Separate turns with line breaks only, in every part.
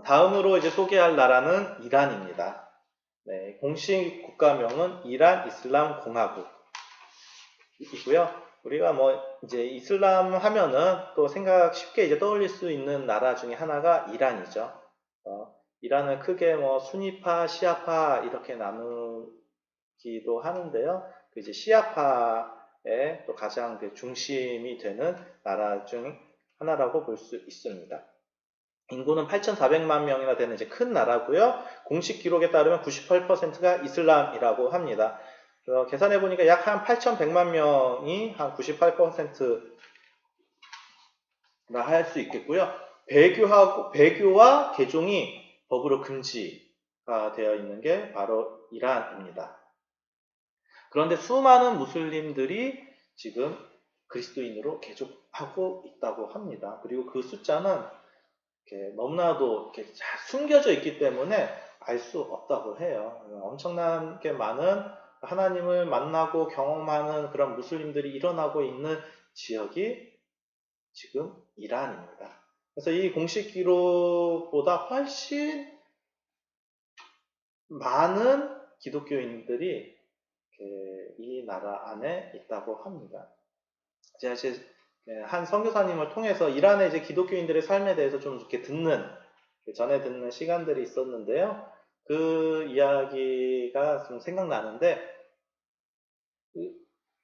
다음으로 이제 소개할 나라는 이란입니다. 네, 공식 국가명은 이란 이슬람 공화국이고요. 우리가 뭐 이제 이슬람 하면은 또 생각 쉽게 이제 떠올릴 수 있는 나라 중에 하나가 이란이죠. 이란은 크게 뭐 수니파, 시아파 이렇게 나누기도 하는데요. 그 이제 시아파의 또 가장 그 중심이 되는 나라 중 하나라고 볼 수 있습니다. 인구는 8,400만 명이나 되는 이제 큰 나라고요. 공식 기록에 따르면 98%가 이슬람이라고 합니다. 계산해 보니까 약 한 8,100만 명이 한 98%라 할 수 있겠고요. 배교와 개종이 법으로 금지가 되어 있는 게 바로 이란입니다. 그런데 수많은 무슬림들이 지금 그리스도인으로 개종하고 있다고 합니다. 그리고 그 숫자는 너무나도 이렇게 잘 숨겨져 있기 때문에 알 수 없다고 해요. 엄청나게 많은 하나님을 만나고 경험하는 그런 무슬림들이 일어나고 있는 지역이 지금 이란입니다. 그래서 이 공식 기록보다 훨씬 많은 기독교인들이 이 나라 안에 있다고 합니다. 제가 한 선교사님을 통해서 이란의 이제 기독교인들의 삶에 대해서 좀 이렇게 전해 듣는 시간들이 있었는데요. 그 이야기가 좀 생각나는데,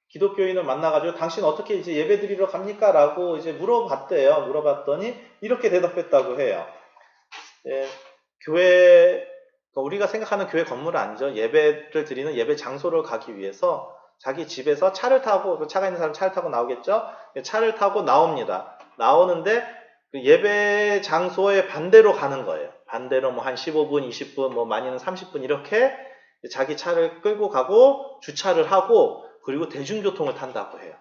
기독교인을 만나가지고 당신 어떻게 이제 예배 드리러 갑니까? 라고 이제 물어봤대요. 물어봤더니 이렇게 대답했다고 해요. 교회, 우리가 생각하는 교회 건물은 아니죠. 예배를 드리는 예배 장소를 가기 위해서 자기 집에서 차를 타고, 차가 있는 사람 차를 타고 나오겠죠? 차를 타고 나옵니다. 나오는데 그 예배 장소의 반대로 가는 거예요. 반대로 뭐 한 15분, 20분, 뭐 많이는 30분 이렇게 자기 차를 끌고 가고 주차를 하고 그리고 대중교통을 탄다고 해요.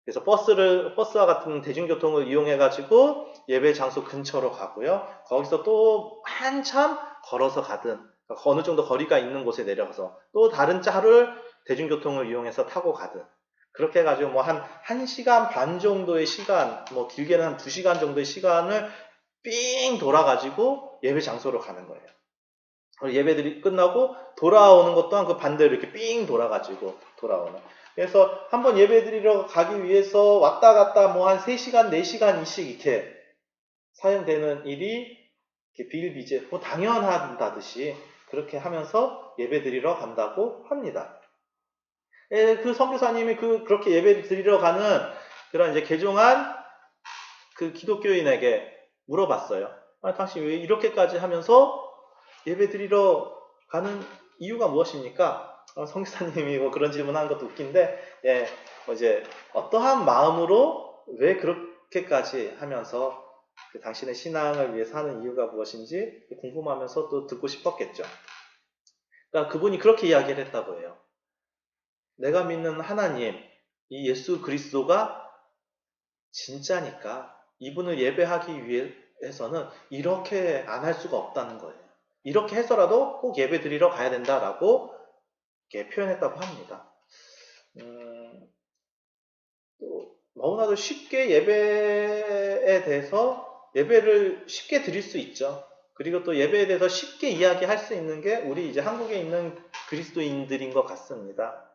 그래서 버스와 같은 대중교통을 이용해가지고 예배 장소 근처로 가고요. 거기서 또 한참 걸어서 가든, 어느 정도 거리가 있는 곳에 내려가서 또 다른 차를 대중교통을 이용해서 타고 가든, 그렇게 해가지고 뭐 한 1시간 반 정도의 시간, 뭐 길게는 한 2시간 정도의 시간을 삥 돌아가지고 예배 장소로 가는 거예요. 예배들이 끝나고 돌아오는 것 또한 그 반대로 이렇게 삥 돌아가지고 돌아오는. 그래서 한번 예배 드리러 가기 위해서 왔다 갔다 뭐 한 3시간, 4시간씩 이렇게 사용되는 일이 이렇게 비일비재, 뭐 당연하다듯이 그렇게 하면서 예배 드리러 간다고 합니다. 그 선교사님이 그렇게 예배 드리러 가는 그런 이제 개종한 그 기독교인에게 물어봤어요. 당신 왜 이렇게까지 하면서 예배 드리러 가는 이유가 무엇입니까? 성교사님이 뭐 그런 질문하는 것도 웃긴데, 이제 어떠한 마음으로 왜 그렇게까지 하면서 당신의 신앙을 위해서 하는 이유가 무엇인지 궁금하면서 또 듣고 싶었겠죠. 그러니까 그분이 그렇게 이야기를 했다고 해요. 내가 믿는 하나님, 이 예수 그리스도가 진짜니까 이분을 예배하기 위해서는 이렇게 안 할 수가 없다는 거예요. 이렇게 해서라도 꼭 예배 드리러 가야 된다라고 이렇게 표현했다고 합니다. 또 너무나도 쉽게 예배에 대해서 예배를 쉽게 드릴 수 있죠. 그리고 또 예배에 대해서 쉽게 이야기할 수 있는 게 우리 이제 한국에 있는 그리스도인들인 것 같습니다.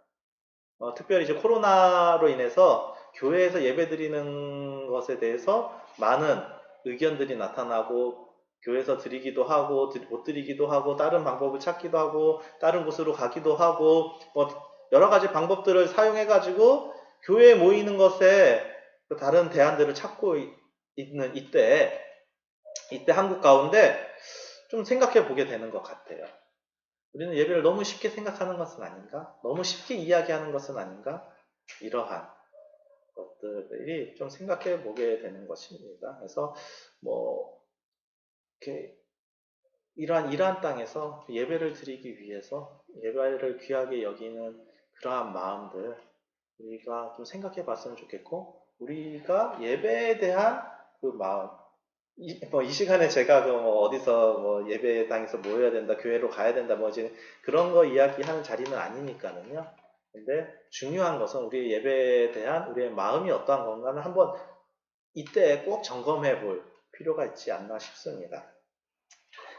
특별히 이제 코로나로 인해서 교회에서 예배 드리는 것에 대해서 많은 의견들이 나타나고 교회에서 드리기도 하고 못 드리기도 하고 다른 방법을 찾기도 하고 다른 곳으로 가기도 하고 뭐 여러 가지 방법들을 사용해 가지고 교회에 모이는 것에 다른 대안들을 찾고 있는 이때 한국 가운데 좀 생각해 보게 되는 것 같아요. 우리는 예배를 너무 쉽게 생각하는 것은 아닌가? 너무 쉽게 이야기하는 것은 아닌가? 이러한 것들이 좀 생각해 보게 되는 것입니다. 그래서 뭐 이렇게 이러한 땅에서 예배를 드리기 위해서 예배를 귀하게 여기는 그러한 마음들 우리가 좀 생각해 봤으면 좋겠고, 우리가 예배에 대한 그 마음, 이 시간에 제가 어디서 뭐 예배당에서 모여야 된다, 교회로 가야 된다, 뭐 이제 그런 거 이야기하는 자리는 아니니까는요. 근데 중요한 것은 우리의 예배에 대한 우리의 마음이 어떠한 건가는 한번 이때 꼭 점검해 볼 필요가 있지 않나 싶습니다.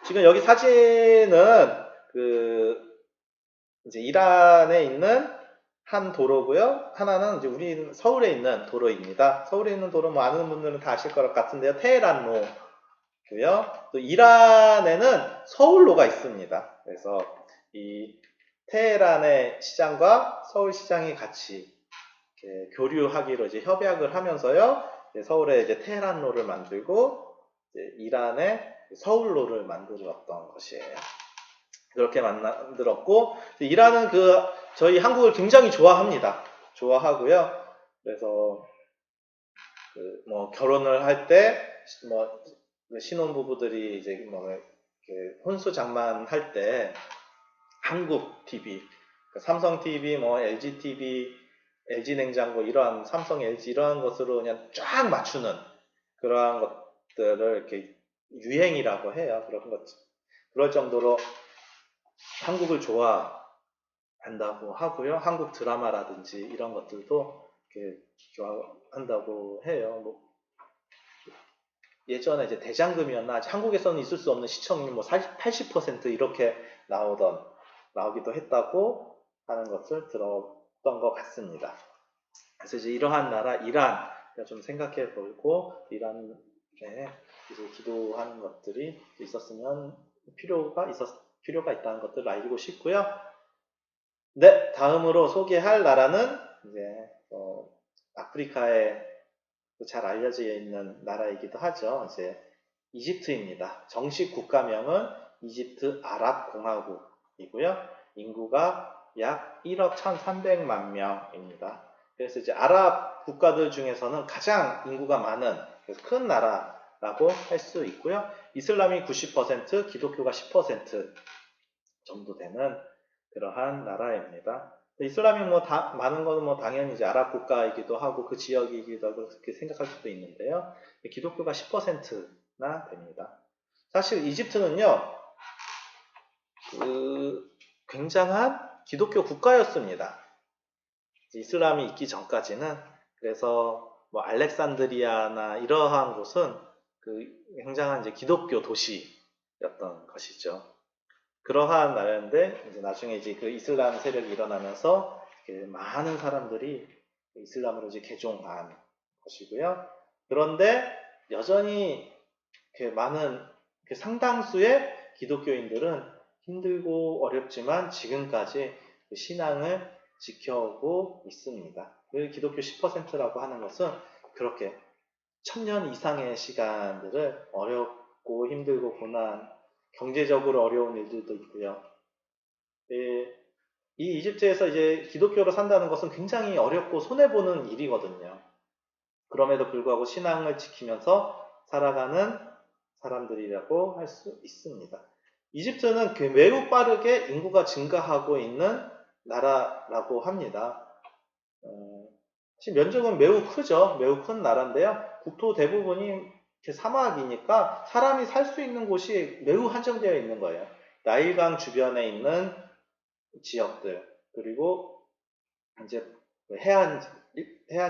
지금 여기 사진은 이제 이란에 있는 한 도로고요. 하나는 이제 우리 서울에 있는 도로입니다. 서울에 있는 도로 뭐 아는 분들은 다 아실 것 같은데요. 테헤란로고요. 또 이란에는 서울로가 있습니다. 그래서 이 테헤란의 시장과 서울 시장이 같이 교류하기로 이제 협약을 하면서요. 이제 서울에 이제 테헤란로를 만들고 이제 이란의 서울로를 만들었던 것이에요. 그렇게 만들었고 이란은 저희 한국을 굉장히 좋아합니다. 좋아하고요. 그래서 뭐 결혼을 할 때 뭐 신혼 부부들이 이제 뭐 혼수 장만할 때 한국 TV, 삼성 TV, 뭐 LG TV, LG 냉장고 이러한 삼성, LG 이러한 것으로 그냥 쫙 맞추는 그러한 것들을 이렇게 유행이라고 해요. 그럴 정도로 한국을 좋아한다고 하고요. 한국 드라마라든지 이런 것들도 이렇게 좋아한다고 해요. 뭐 예전에 이제 대장금이었나 한국에서는 있을 수 없는 시청률 뭐 80% 이렇게 나오기도 했다고 하는 것을 들었던 것 같습니다. 그래서 이제 이러한 나라 이란 좀 생각해 보고 이란에 이제 기도하는 것들이 있었으면 필요가 있다는 것들을 알고 싶고요. 네, 다음으로 소개할 나라는 이제 아프리카에 잘 알려져 있는 나라이기도 하죠. 이제 이집트입니다. 정식 국가명은 이집트 아랍공화국이고요. 인구가 약 1억 1,300만 명입니다. 그래서 이제 아랍 국가들 중에서는 가장 인구가 많은 큰 나라라고 할 수 있고요. 이슬람이 90%, 기독교가 10% 정도 되는 그러한 나라입니다. 이슬람이 많은 것은 뭐 당연히 이제 아랍 국가이기도 하고 그 지역이기도 하고 그렇게 생각할 수도 있는데요. 기독교가 10%나 됩니다. 사실 이집트는요, 굉장한 기독교 국가였습니다. 이슬람이 있기 전까지는. 그래서 뭐 알렉산드리아나 이러한 곳은 굉장한 이제 기독교 도시였던 것이죠. 그러한 나라인데 이제 나중에 이제 이슬람 세력이 일어나면서 많은 사람들이 이슬람으로 이제 개종한 것이고요. 그런데 여전히 많은 상당수의 기독교인들은 힘들고 어렵지만 지금까지 신앙을 지켜오고 있습니다. 기독교 10%라고 하는 것은 그렇게 1000년 이상의 시간들을 어렵고 힘들고 고난 경제적으로 어려운 일들도 있고요. 이 이집트에서 이제 기독교로 산다는 것은 굉장히 어렵고 손해보는 일이거든요. 그럼에도 불구하고 신앙을 지키면서 살아가는 사람들이라고 할 수 있습니다. 이집트는 매우 빠르게 인구가 증가하고 있는 나라라고 합니다. 면적은 매우 크죠. 매우 큰 나라인데요. 국토 대부분이 사막이니까 사람이 살 수 있는 곳이 매우 한정되어 있는 거예요. 나일강 주변에 있는 지역들, 그리고 이제 해안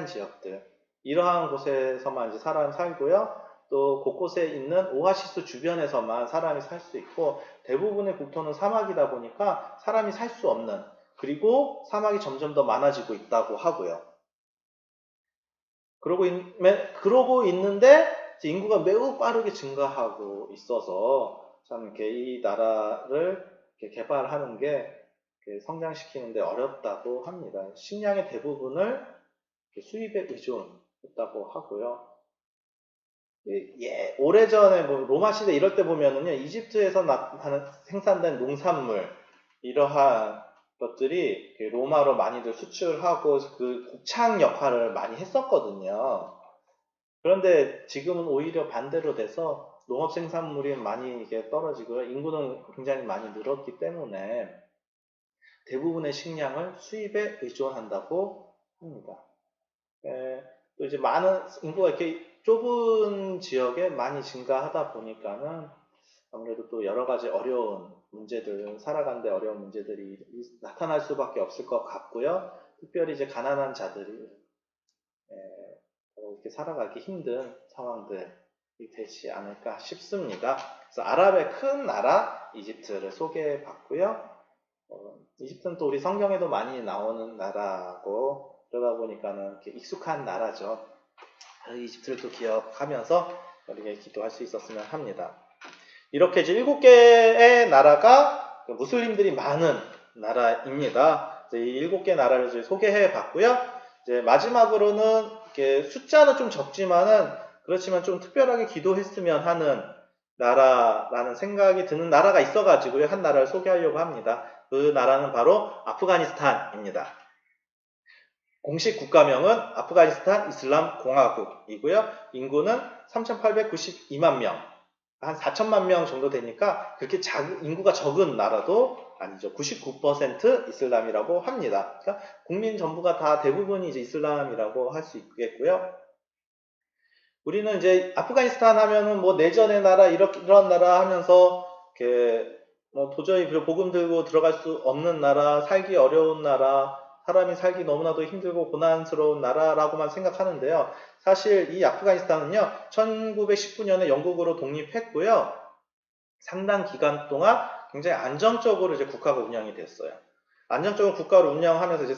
지역들, 이러한 곳에서만 이제 사람이 살고요. 또 곳곳에 있는 오아시스 주변에서만 사람이 살 수 있고, 대부분의 국토는 사막이다 보니까 사람이 살 수 없는, 그리고 사막이 점점 더 많아지고 있다고 하고요. 그러고 있는데 인구가 매우 빠르게 증가하고 있어서 참 이렇게 이 나라를 이렇게 개발하는 게 성장시키는데 어렵다고 합니다. 식량의 대부분을 수입에 의존했다고 하고요. 오래전에 뭐 로마 시대 이럴 때 보면은요, 이집트에서 생산된 농산물 이러한 것들이 로마로 많이들 수출하고 곡창 역할을 많이 했었거든요. 그런데 지금은 오히려 반대로 돼서 농업 생산물이 많이 이게 떨어지고요. 인구는 굉장히 많이 늘었기 때문에 대부분의 식량을 수입에 의존한다고 합니다. 또 이제 많은 인구가 이렇게 좁은 지역에 많이 증가하다 보니까는 아무래도 또 여러 가지 어려운 문제들, 살아가는데 어려운 문제들이 나타날 수밖에 없을 것 같고요. 특별히 이제 가난한 자들이 이렇게 살아가기 힘든 상황들, 되지 않을까 싶습니다. 그래서 아랍의 큰 나라 이집트를 소개해 봤고요. 이집트는 또 우리 성경에도 많이 나오는 나라고 그러다 보니까는 이렇게 익숙한 나라죠. 이집트를 또 기억하면서 우리가 기도할 수 있었으면 합니다. 이렇게 이제 7개의 나라가 무슬림들이 많은 나라입니다. 이 7개 나라를 이제 소개해 봤고요. 이제 마지막으로는 이렇게 숫자는 좀 적지만은 그렇지만 좀 특별하게 기도했으면 하는 나라라는 생각이 드는 나라가 있어가지고요. 한 나라를 소개하려고 합니다. 그 나라는 바로 아프가니스탄입니다. 공식 국가명은 아프가니스탄 이슬람 공화국이고요. 인구는 3,892만 명. 한 4천만 명 정도 되니까 그렇게 인구가 적은 나라도 아니죠. 99% 이슬람이라고 합니다. 그러니까 국민 전부가 다 대부분이 이제 이슬람이라고 할 수 있겠고요. 우리는 이제 아프가니스탄 하면은 뭐 내전의 나라 이런 나라 하면서 이렇게 뭐 도저히 복음 들고 들어갈 수 없는 나라, 살기 어려운 나라, 사람이 살기 너무나도 힘들고 고난스러운 나라라고만 생각하는데요. 사실 이 아프가니스탄은요, 1919년에 영국으로 독립했고요. 상당 기간 동안 굉장히 안정적으로 이제 국가가 운영이 됐어요. 안정적으로 국가를 운영하면서 이제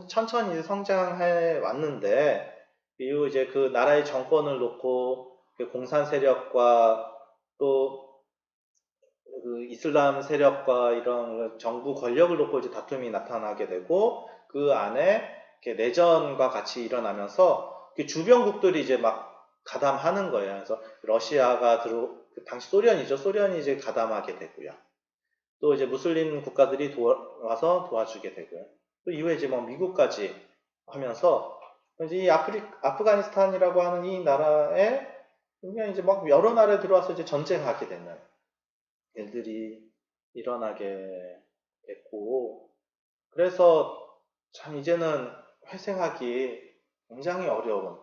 천천히 성장해 왔는데, 이후 이제 그 나라의 정권을 놓고 공산 세력과 또 그 이슬람 세력과 이런 정부 권력을 놓고 이제 다툼이 나타나게 되고 그 안에 이렇게 내전과 같이 일어나면서 주변국들이 이제 막 가담하는 거예요. 그래서 러시아가 당시 소련이죠. 소련이 이제 가담하게 되고요. 또 이제 무슬림 국가들이 와서 도와주게 되고요. 또 이후에 이제 뭐 미국까지 하면서 이제 이 아프가니스탄이라고 하는 이 나라에 그냥 이제 막 여러 나라에 들어와서 이제 전쟁하게 되는 일들이 일어나게 됐고, 그래서 참 이제는 회생하기 굉장히 어려운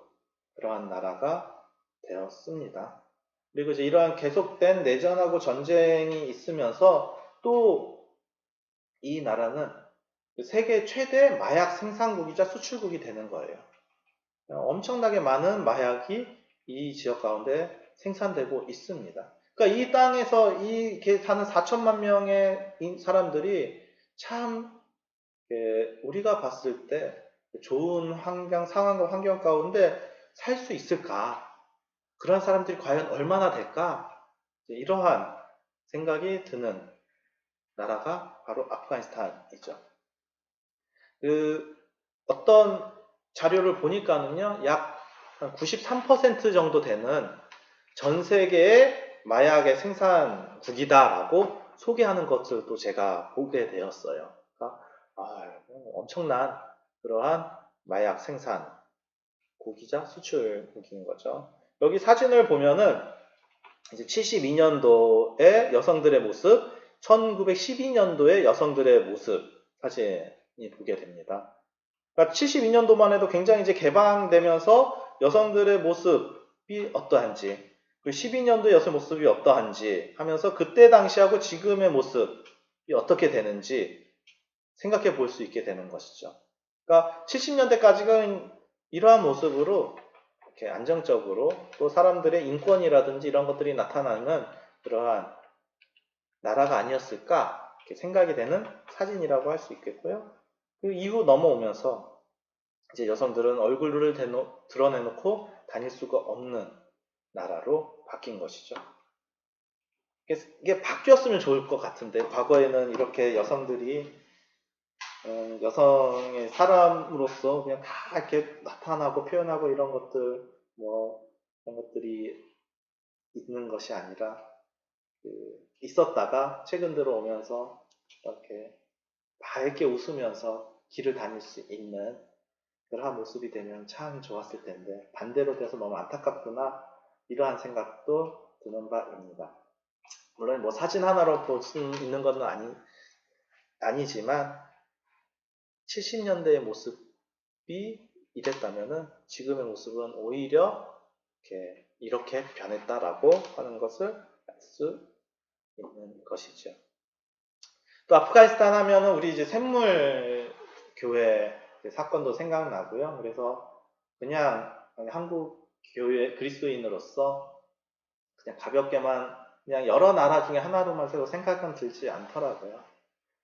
그러한 나라가 되었습니다. 그리고 이제 이러한 계속된 내전하고 전쟁이 있으면서 또 이 나라는 세계 최대 마약 생산국이자 수출국이 되는 거예요. 엄청나게 많은 마약이 이 지역 가운데 생산되고 있습니다. 그러니까 이 땅에서 사는 4천만 명의 사람들이 참 우리가 봤을 때 좋은 상황과 환경 가운데 살 수 있을까? 그런 사람들이 과연 얼마나 될까? 이러한 생각이 드는 나라가 바로 아프가니스탄이죠. 어떤 자료를 보니까는요, 약 93% 정도 되는 전 세계의 마약의 생산국이다라고 소개하는 것들도 제가 보게 되었어요. 그러니까 엄청난 그러한 마약 생산국이자 수출국인 거죠. 여기 사진을 보면은 이제 72년도의 여성들의 모습, 1912년도의 여성들의 모습 사진이 보게 됩니다. 그러니까 72년도만 해도 굉장히 이제 개방되면서 여성들의 모습이 어떠한지, 그 12년도 여성 모습이 어떠한지 하면서 그때 당시하고 지금의 모습이 어떻게 되는지 생각해 볼 수 있게 되는 것이죠. 그러니까 70년대까지는 이러한 모습으로 이렇게 안정적으로 또 사람들의 인권이라든지 이런 것들이 나타나는 그러한 나라가 아니었을까 이렇게 생각이 되는 사진이라고 할 수 있겠고요. 그 이후 넘어오면서 이제 여성들은 얼굴을 드러내놓고 다닐 수가 없는 나라로 바뀐 것이죠. 이게 바뀌었으면 좋을 것 같은데 과거에는 이렇게 여성들이 여성의 사람으로서 그냥 다 이렇게 나타나고 표현하고 이런 것들 이런 것들이 있는 것이 아니라 있었다가 최근 들어오면서 이렇게 밝게 웃으면서 길을 다닐 수 있는 그러한 모습이 되면 참 좋았을 텐데 반대로 돼서 너무 안타깝구나 이러한 생각도 드는 바입니다. 물론 뭐 사진 하나로 볼 수 있는 건 아니지만 70년대의 모습이 이랬다면은 지금의 모습은 오히려 이렇게 변했다라고 하는 것을 알 수 있는 것이죠. 또 아프가니스탄 하면은 우리 이제 샘물 교회 사건도 생각나고요. 그래서 그냥 한국 교회 그리스도인으로서 그냥 가볍게만 그냥 여러 나라 중에 하나로만 생각은 들지 않더라고요.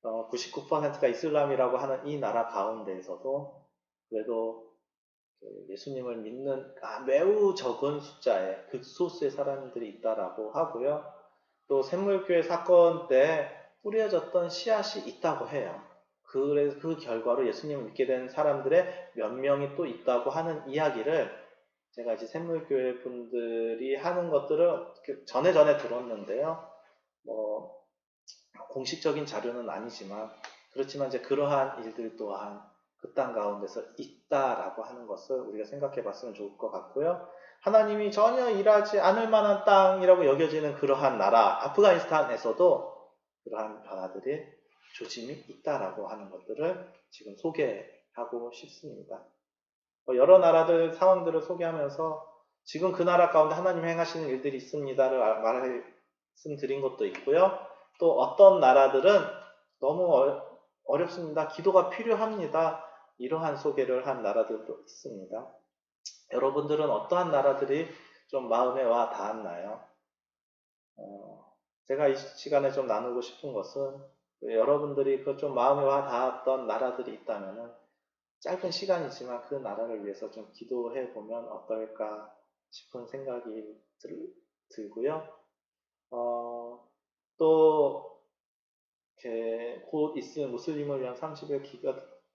99%가 이슬람이라고 하는 이 나라 가운데에서도 그래도 예수님을 믿는 매우 적은 숫자의 극소수의 사람들이 있다라고 하고요. 또 샘물교회 사건 때 뿌려졌던 씨앗이 있다고 해요. 그래서 그 결과로 예수님을 믿게 된 사람들의 몇 명이 또 있다고 하는 이야기를 제가 이제 샘물교회 분들이 하는 것들을 전에 들었는데요. 뭐 공식적인 자료는 아니지만 그렇지만 이제 그러한 일들 또한 그 땅 가운데서 있다라고 하는 것을 우리가 생각해 봤으면 좋을 것 같고요. 하나님이 전혀 일하지 않을 만한 땅이라고 여겨지는 그러한 나라 아프가니스탄에서도 그러한 변화들이 조짐이 있다라고 하는 것들을 지금 소개하고 싶습니다. 여러 나라들 상황들을 소개하면서 지금 그 나라 가운데 하나님 행하시는 일들이 있습니다를 말씀드린 것도 있고요. 또 어떤 나라들은 너무 어렵습니다. 기도가 필요합니다. 이러한 소개를 한 나라들도 있습니다. 여러분들은 어떠한 나라들이 좀 마음에 와 닿았나요? 제가 이 시간에 좀 나누고 싶은 것은 여러분들이 그 좀 마음에 와 닿았던 나라들이 있다면 짧은 시간이지만 그 나라를 위해서 좀 기도해 보면 어떨까 싶은 생각이 들고요. 또 곧 있을 무슬림을 위한 30일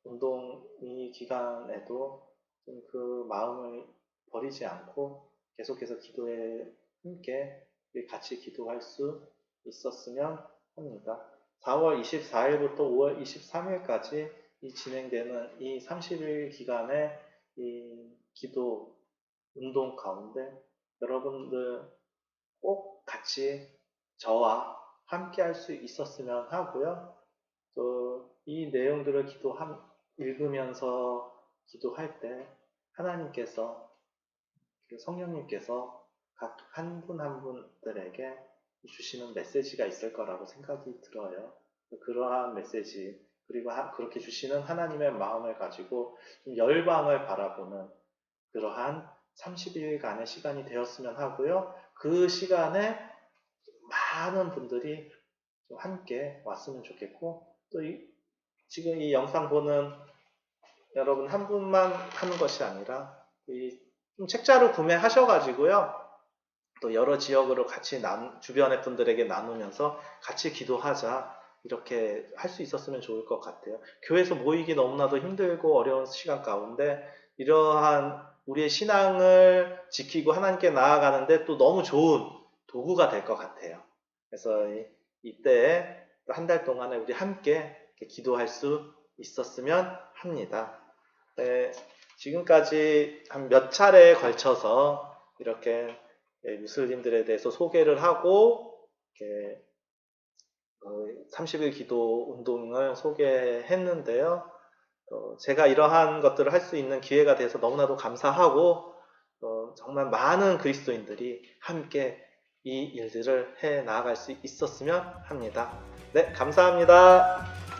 운동 이 기간에도 좀 그 마음을 버리지 않고 계속해서 기도에 함께 같이 기도할 수 있었으면 합니다. 4월 24일부터 5월 23일까지 진행되는 이 30일 기간의 이 기도 운동 가운데 여러분들 꼭 같이 저와 함께 할 수 있었으면 하고요. 또 이 내용들을 읽으면서 기도할 때 하나님께서 성령님께서 각 한 분 한 분들에게 주시는 메시지가 있을 거라고 생각이 들어요. 그러한 메시지 그리고 그렇게 주시는 하나님의 마음을 가지고 좀 열방을 바라보는 그러한 30일간의 시간이 되었으면 하고요. 그 시간에 많은 분들이 좀 함께 왔으면 좋겠고 또 지금 이 영상 보는 여러분 한 분만 하는 것이 아니라 좀 책자를 구매하셔가지고요. 또 여러 지역으로 같이 주변의 분들에게 나누면서 같이 기도하자 이렇게 할 수 있었으면 좋을 것 같아요. 교회에서 모이기 너무나도 힘들고 어려운 시간 가운데 이러한 우리의 신앙을 지키고 하나님께 나아가는데 또 너무 좋은 도구가 될 것 같아요. 그래서 이때 한 달 동안에 우리 함께 기도할 수 있었으면 합니다. 네, 지금까지 한 몇 차례에 걸쳐서 이렇게 무슬림들에 대해서 소개를 하고 30일 기도 운동을 소개했는데요. 제가 이러한 것들을 할 수 있는 기회가 돼서 너무나도 감사하고 정말 많은 그리스도인들이 함께 이 일들을 해 나아갈 수 있었으면 합니다. 네, 감사합니다.